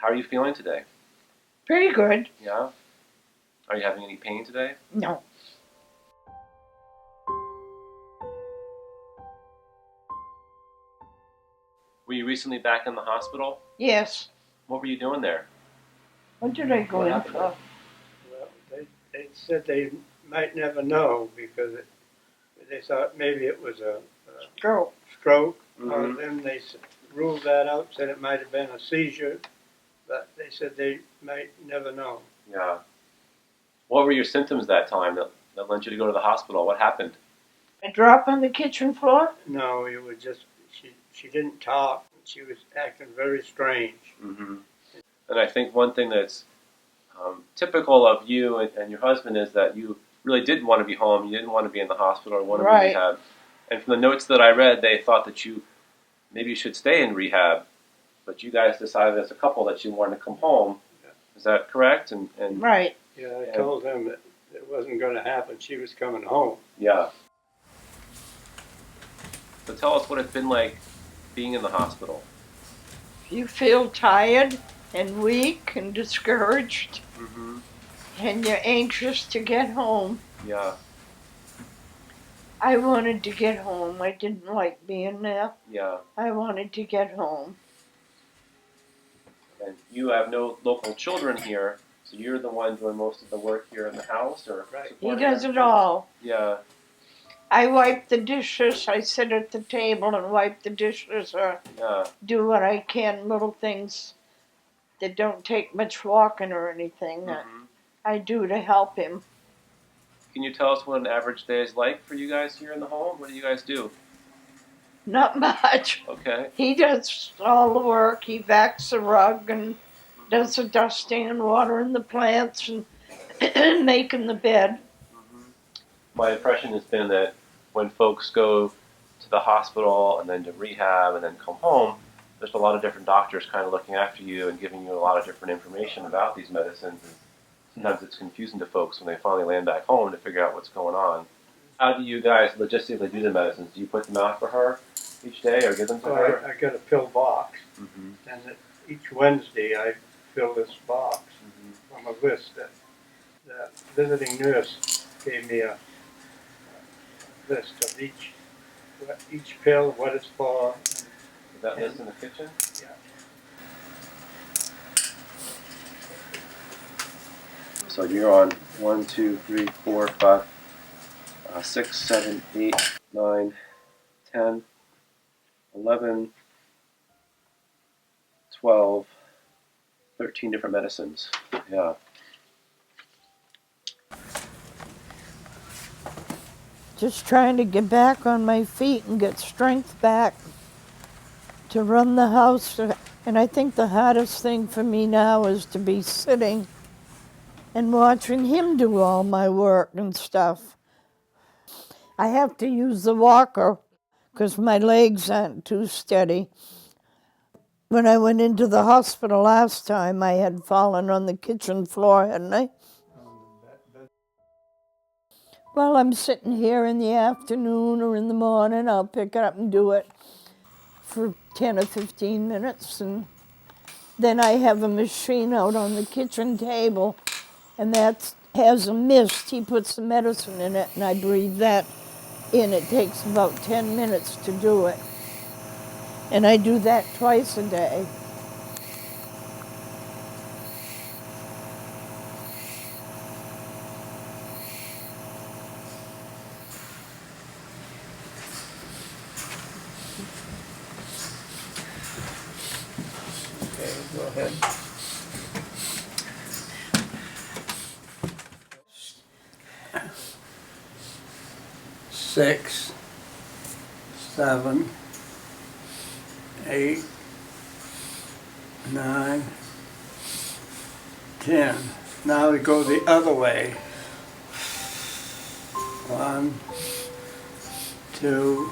How are you feeling today? Pretty good. Yeah? Are you having any pain today? No. Were you recently back in the hospital? Yes. What were you doing there? What did I go What in happened? for? Well, they said they might never know because they thought maybe it was a Stroke. stroke. Mhm. Then they ruled that out, said it might have been a seizure, but they said they might never know. Yeah. What were your symptoms that time that led you to go to the hospital? What happened? A drop on the kitchen floor? No, it was just she didn't talk. She was acting very strange. Mm-hmm. And I think one thing that's typical of you and your husband is that you really didn't want to be home. You didn't want to be in the hospital or want to be in Right. rehab. And from the notes that I read, they thought that maybe you should stay in rehab, but you guys decided as a couple that you wanted to come home. Yeah. Is that correct? And Right. Yeah, I told them that it wasn't going to happen. She was coming home. Yeah. So tell us what it's been like being in the hospital. You feel tired and weak and discouraged, Mm-hmm. and you're anxious to get home. Yeah. I wanted to get home. I didn't like being there. Yeah. I wanted to get home. And you have no local children here, so you're the one doing most of the work here in the house, or Right. He supporting does it everything? all. Yeah. I wipe the dishes. I sit at the table and wipe the dishes or Yeah. do what I can, little things that don't take much walking or anything that Mm-hmm. I do to help him. Can you tell us what an average day is like for you guys here in the home? What do you guys do? Not much. Okay. He does all the work. He vacs the rug and does the dusting and watering the plants and making the bed. Mm-hmm. My impression has been that when folks go to the hospital and then to rehab and then come home, there's a lot of different doctors kind of looking after you and giving you a lot of different information about these medicines. And sometimes it's confusing to folks when they finally land back home to figure out what's going on. How do you guys logistically do the medicines? Do you put them out for her each day or give them to So her? I got a pill box, Mm-hmm. and each Wednesday I fill this box Mm-hmm. from a list that the visiting nurse gave me a list of each pill, what it's for. Is that list in the kitchen? Yeah. So you're on 1, 2, 3, 4, 5, 6, 7, 8, 9, 10, 11, 12, 13 different medicines. Yeah. Just trying to get back on my feet and get strength back to run the house. And I think the hardest thing for me now is to be sitting and watching him do all my work and stuff. I have to use the walker because my legs aren't too steady. When I went into the hospital last time, I had fallen on the kitchen floor, hadn't I? Well, I'm sitting here in the afternoon or in the morning. I'll pick it up and do it for 10 or 15 minutes. And then I have a machine out on the kitchen table, and that has a mist. He puts the medicine in it, and I breathe that in. It takes about 10 minutes to do it. And I do that twice a day. Okay, go ahead. Six, 7, 8, 9, 10. Now we go the other way. 1, 2,